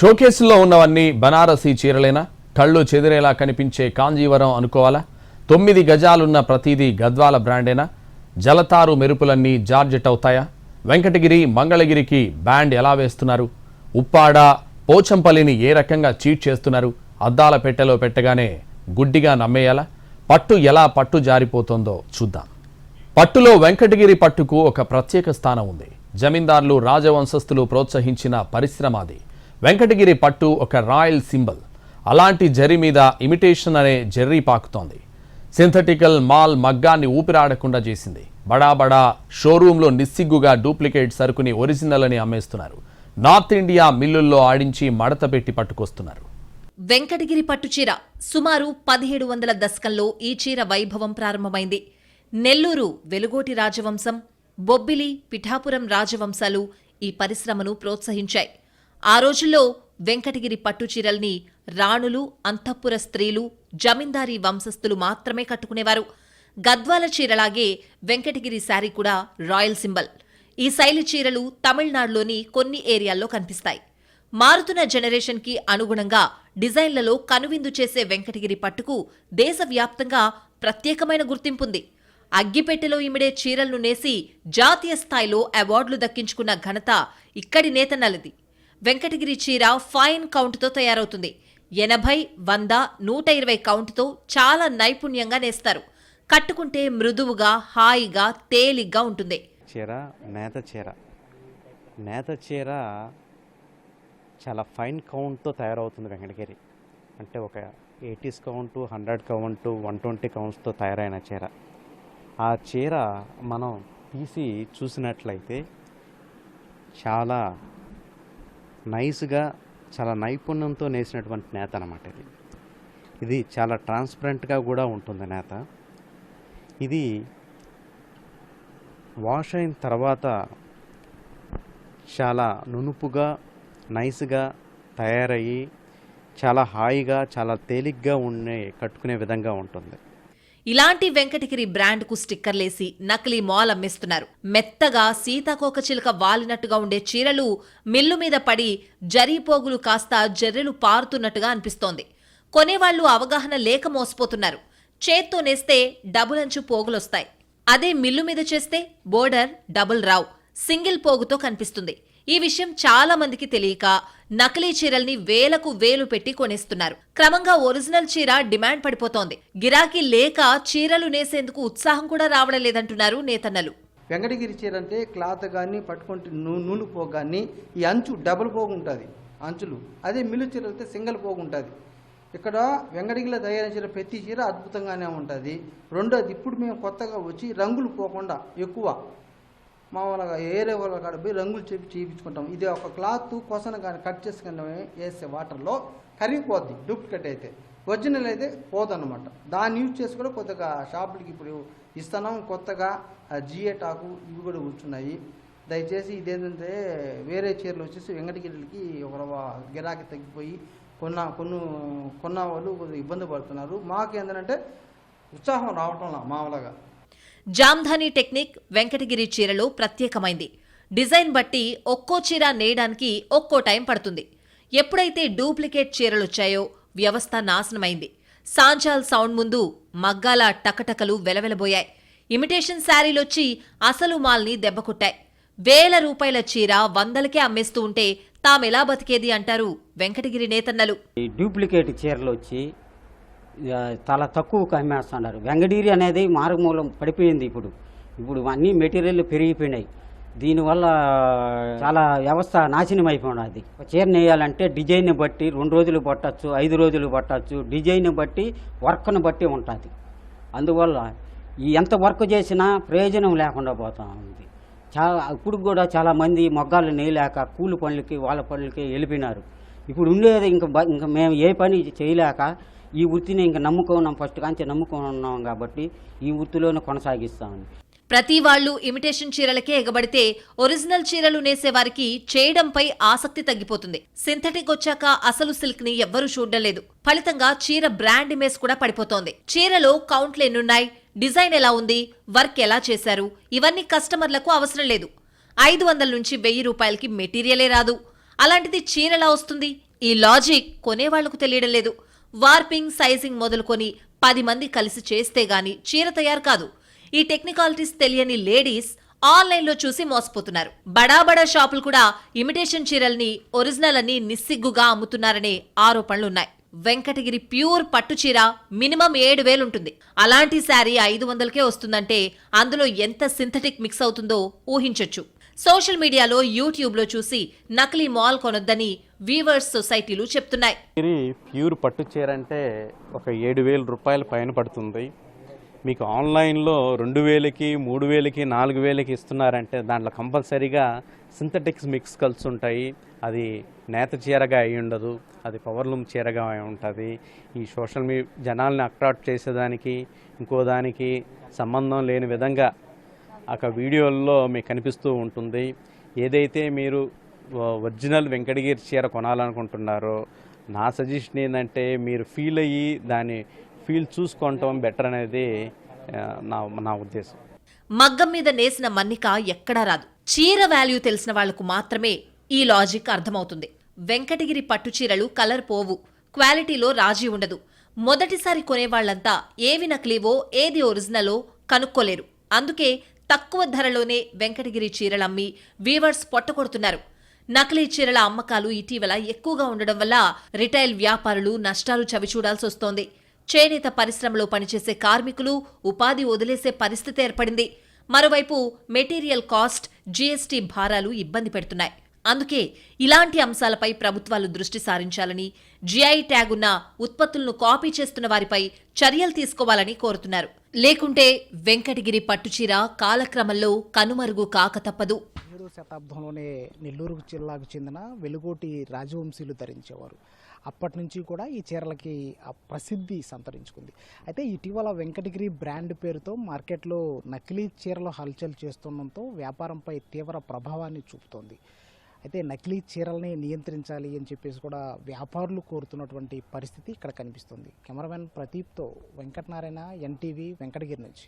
షోకేసుల్లో ఉన్నవన్నీ బనారసీ చీరలేనా? కళ్ళు చెదిరేలా కనిపించే కాంజీవరం అనుకోవాలా? 9 గజాలున్న ప్రతిదీ గద్వాల బ్రాండేనా? జలతారు మెరుపులన్నీ జార్జెట్ అవుతాయా? వెంకటగిరి మంగళగిరికి బ్యాండ్ ఎలా వేస్తున్నారు? ఉప్పాడ పోచంపల్లిని ఏ రకంగా చీట్ చేస్తున్నారు? అద్దాల పెట్టెలో పెట్టగానే గుడ్డిగా నమ్మేయాలా? పట్టు ఎలా పట్టు జారిపోతుందో చూద్దాం. పట్టులో వెంకటగిరి పట్టుకు ఒక ప్రత్యేక స్థానం ఉంది. జమీందారులు రాజవంశస్థులు ప్రోత్సహించిన పరిశ్రమ అది. వెంకటగిరి పట్టు ఒక రాయల్ సింబల్. అలాంటి జరి మీద ఇమిటేషన్ అనే జెర్రీ పాకుతోంది. సింథటికల్ మాల్ మగ్గాన్ని ఊపిరాడకుండా చేసింది. బడా షోరూంలో నిస్సిగ్గుగా డూప్లికేట్ సరుకుని ఒరిజినల్ అని అమ్మేస్తున్నారు. నార్త్ ఇండియా మిల్లుల్లో ఆడించి మడత పెట్టి పట్టుకొస్తున్నారు. వెంకటగిరి పట్టుచీర సుమారు 1700 దశకంలో ఈ చీర వైభవం ప్రారంభమైంది. నెల్లూరు వెలుగోటి రాజవంశం, బొబ్బిలి పిఠాపురం రాజవంశాలు ఈ పరిశ్రమను ప్రోత్సహించాయి. ఆ రోజుల్లో వెంకటగిరి పట్టుచీరల్ని రాణులు, అంతఃపుర స్త్రీలు, జమీందారీ వంశస్థులు మాత్రమే కట్టుకునేవారు. గద్వాల చీరలాగే వెంకటగిరి శారీ కూడా రాయల్ సింబల్. ఈ శైలి చీరలు తమిళనాడులోని కొన్ని ఏరియాల్లో కనిపిస్తాయి. మారుతున్న జనరేషన్కి అనుగుణంగా డిజైన్లలో కనువిందు చేసే వెంకటగిరి పట్టుకు దేశవ్యాప్తంగా ప్రత్యేకమైన గుర్తింపుంది. అగ్గిపెట్టెలో ఇమిడే చీరలను నేసి జాతీయ స్థాయిలో అవార్డులు దక్కించుకున్న ఘనత ఇక్కడి నేతన్నలది. వెంకటగిరి చీర ఫైన్ కౌంట్తో తయారవుతుంది. 80, 100, 120 కౌంట్తో చాలా నైపుణ్యంగా నేస్తారు. కట్టుకుంటే మృదువుగా, హాయిగా, తేలిగ్గా ఉంటుంది. చీర నేత చీర చాలా ఫైన్ కౌంట్తో తయారవుతుంది వెంకటగిరి. అంటే ఒక 80s కౌంట్, 100 కౌంట్, 120 కౌంట్స్తో తయారైన చీర. ఆ చీర మనం తీసి చూసినట్లయితే చాలా నైస్గా, చాలా నైపుణ్యంతో నేసినటువంటి నేత అన్నమాట. ఇది చాలా ట్రాన్స్పరెంట్గా కూడా ఉంటుంది నేత. ఇది వాష్ అయిన తర్వాత చాలా నునుపుగా, నైస్గా తయారయ్యి చాలా హాయిగా, చాలా తేలిగ్గా కట్టుకునే విధంగా ఉంటుంది. ఇలాంటి వెంకటగిరి బ్రాండ్కు స్టిక్కర్లేసి నకిలీ మాల్ అమ్మేస్తున్నారు. మెత్తగా సీతాకోకచిలుక వాలినట్టుగా ఉండే చీరలు మిల్లు మీద పడి జరీపోగులు కాస్త జర్రెలు పారుతున్నట్టుగా అనిపిస్తోంది. కొనేవాళ్లు అవగాహన లేక మోసపోతున్నారు. చేత్తో నేస్తే డబుల్ అంచు పోగులొస్తాయి. అదే మిల్లు మీద చేస్తే బోర్డర్ డబుల్ రావ్, సింగిల్ పోగుతో కనిపిస్తుంది. ఈ విషయం చాలా మందికి తెలియక నకిలీ చీరల్ని వేలకు వేలు పెట్టి కొనేస్తున్నారు. క్రమంగా ఒరిజినల్ చీర డిమాండ్ పడిపోతోంది. గిరాకీ లేక చీరలు నేసేందుకు ఉత్సాహం కూడా రావడం లేదంటున్నారు నేతన్నలు. వెంకటగిరి చీర అంటే క్లాత్ కానీ పట్టుకుంటే నూలు పోగు కానీ ఈ అంచు డబుల్ పోగు ఉంటుంది అంచులు. అదే మిల్లు చీర అయితే సింగిల్ పోగు ఉంటుంది. ఇక్కడ వెంకటగిరిలో తయారైన చీర ప్రతి చీర అద్భుతంగానే ఉంటుంది. రెండోది, ఇప్పుడు మేము కొత్తగా వచ్చి రంగులు పోకుండా ఎక్కువ మామూలుగా ఏరే వాళ్ళ కాడ పోయి రంగులు చేయించుకుంటాం. ఇది ఒక క్లాత్ కొసన కానీ కట్ చేసుకుని వేసే వాటర్లో కరిగిపోద్ది. డూప్లికేట్ అయితే ఒరిజినల్ అయితే పోదన్నమాట. దాన్ని యూజ్ చేసి కూడా కొద్దిగా షాపులకి ఇప్పుడు ఇస్తున్నాం. కొత్తగా జిఏ టాకు ఇవి కూడా కూర్చున్నాయి. దయచేసి ఇదేంటంటే వేరే చీరలు వచ్చేసి వెంకటగిరికి ఒక గిరాకీ తగ్గిపోయి కొన్న వాళ్ళు కొద్దిగా ఇబ్బంది పడుతున్నారు. మాకు ఏంటంటే ఉత్సాహం రావటంలా మామూలుగా. జామ్ధాని టెక్నిక్ వెంకటగిరి చీరలో ప్రత్యేకమైంది. డిజైన్ బట్టి ఒక్కో చీర నేయడానికి ఒక్కో టైం పడుతుంది. ఎప్పుడైతే డూప్లికేట్ చీరలొచ్చాయో వ్యవస్థ నాశనమైంది. సాంజాల్ సౌండ్ ముందు మగ్గాల టకటకలు వెలవెలబోయాయి. ఇమిటేషన్ శారీలొచ్చి అసలు మాల్ని దెబ్బకొట్టాయి. వేల రూపాయల చీర వందలకే అమ్మేస్తూ ఉంటే తామెలా బతికేది అంటారు వెంకటగిరి నేతన్నలు. డూప్లికేట్ చీరలు వచ్చి చాలా తక్కువకు అమ్మేస్తున్నారు. వెంకటగిరి అనేది మారుమూలం పడిపోయింది. ఇప్పుడు అన్ని మెటీరియల్ పెరిగిపోయినాయి. దీనివల్ల చాలా వ్యవస్థ నాశనం అయిపోయినది. చీర నేయాలంటే డిజైన్ బట్టి 2 రోజులు పట్టచ్చు, 5 రోజులు పట్టచ్చు. డిజైన్ బట్టి, వర్క్ను బట్టి ఉంటుంది. అందువల్ల ఎంత వర్క్ చేసినా ప్రయోజనం లేకుండా పోతా ఉంది. ఇప్పుడు కూడా చాలామంది మొగ్గాలు నేయలేక కూలి పనులకి, వాళ్ళ పనులకి వెళ్ళిపోయినారు. ఇప్పుడు ఉండేది ఇంకా మేము ఏ పని చేయలేక ఈ వృత్తిని ఇంకా నమ్ముకున్నాం. ఫస్ట్ కాంచి నమ్ముకున్నాం కాబట్టి ఈ వృత్తిలోనే కొనసాగిస్తామని. ప్రతి వాళ్ళు ఇమిటేషన్ చీరలకే ఎగబడితే ఒరిజినల్ చీరలు నేసేవారికి చేయడంపై ఆసక్తి తగ్గిపోతుంది. సింథటిక్ వచ్చాక అసలు సిల్క్ ని ఎవ్వరూ చూడడం లేదు. ఫలితంగా చీర బ్రాండ్ ఇమేజ్ కూడా పడిపోతోంది. చీరలో కౌంట్లు ఎన్నున్నాయి, డిజైన్ ఎలా ఉంది, వర్క్ ఎలా చేశారు, ఇవన్నీ కస్టమర్లకు అవసరం లేదు. 500 నుంచి 1000 రూపాయలకి మెటీరియలే రాదు. అలాంటిది చీరెలా వస్తుంది? ఈ లాజిక్ కొనేవాళ్లకు తెలియడం లేదు. వార్పింగ్, సైజింగ్ మొదలుకొని 10 మంది కలిసి చేస్తే గాని చీర తయారు కాదు. ఈ టెక్నికాలిటీస్ తెలియని లేడీస్ ఆన్లైన్లో చూసి మోసపోతున్నారు. బడా షాపులు కూడా ఇమిటేషన్ చీరల్ని ఒరిజినల్ అని నిస్సిగ్గుగా అమ్ముతున్నారనే ఆరోపణలున్నాయి. వెంకటగిరి ప్యూర్ పట్టు చీర మినిమం 7,000 ఉంటుంది. అలాంటి శారీ 500కే వస్తుందంటే అందులో ఎంత సింథటిక్ మిక్స్ అవుతుందో ఊహించొచ్చు. సోషల్ మీడియాలో, యూట్యూబ్లో చూసి నకిలీ మాల్ కొనొద్దని వీవర్స్ సొసైటీలు చెప్తున్నాయి. ప్యూర్ పట్టు చీర అంటే ఒక 7,000 రూపాయల పైన పడుతుంది. మీకు ఆన్లైన్లో 2,000కి, 3,000కి, 4,000కి ఇస్తున్నారంటే దాంట్లో కంపల్సరీగా సింథటిక్స్ మిక్స్ కలిసి ఉంటాయి. అది నేత చీరగా అయి ఉండదు, అది పవర్లూమ్ చీరగా అయి ఉంటుంది. ఈ సోషల్ జనాల్ని అట్రాక్ట్ చేసేదానికి ఇంకో దానికి సంబంధం లేని విధంగా ఒక వీడియోల్లో మీకు కనిపిస్తూ ఉంటుంది. ఏదైతే మీరు ఒరిజినల్ వెంకటగిరి చీర కొనాలనుకుంటున్నారో నా సజెషన్ ఏంటంటే మీరు ఫీల్ అయ్యి దాన్ని చూసుకోవటం బెటర్ అనేది నా ఉద్దేశం. మగ్గం మీద నేసిన మన్నిక ఎక్కడా రాదు. చీర వాల్యూ తెలిసిన వాళ్లకు మాత్రమే ఈ లాజిక్ అర్థమవుతుంది. వెంకటగిరి పట్టు చీరలు కలర్ పోవు, క్వాలిటీలో రాజీ ఉండదు. మొదటిసారి కొనేవాళ్లంతా ఏవి నకిలీవో ఏది ఒరిజినలో కనుక్కోలేరు. అందుకే తక్కువ ధరలోనే వెంకటగిరి చీరలమ్మి వీవర్స్ పొట్టకొడుతున్నారు. నకిలీ చీరల అమ్మకాలు ఇటీవల ఎక్కువగా ఉండడం వల్ల రిటైల్ వ్యాపారులు నష్టాలు చవిచూడాల్సి వస్తోంది. చేనేత పరిశ్రమలో పనిచేసే కార్మికులు ఉపాధి వదిలేసే పరిస్థితి ఏర్పడింది. మరోవైపు మెటీరియల్ కాస్ట్, జీఎస్టీ భారాలు ఇబ్బంది పెడుతున్నాయి. అందుకే ఇలాంటి అంశాలపై ప్రభుత్వాలు దృష్టి సారించాలని, జీఐ ట్యాగ్ ఉన్న ఉత్పత్తులను కాపీ చేస్తున్న వారిపై చర్యలు తీసుకోవాలని కోరుతున్నారు. లేకుంటే వెంకటగిరి పట్టుచీర కాలక్రమంలో కనుమరుగు కాక తప్పదు. 7వ శతాబ్దంలోనే నెల్లూరు జిల్లాకు చెందిన వెలుగోటి రాజవంశీయులు ధరించేవారు. అప్పటి నుంచి కూడా ఈ చీరలకి ప్రసిద్ధి సంతరించుకుంది. అయితే ఇటీవల వెంకటగిరి బ్రాండ్ పేరుతో మార్కెట్లో నకిలీ చీరలు హల్చల్ చేస్తుండటంతో వ్యాపారంపై తీవ్ర ప్రభావాన్ని చూపుతోంది. అయితే నకిలీ చీరల్ని నియంత్రించాలి అని చెప్పేసి కూడా వ్యాపారులు కోరుతున్నటువంటి పరిస్థితి ఇక్కడ కనిపిస్తుంది. కెమెరామెన్ ప్రదీప్తో వెంకటనారాయణ, ఎన్టీవీ, వెంకటగిరి నుంచి.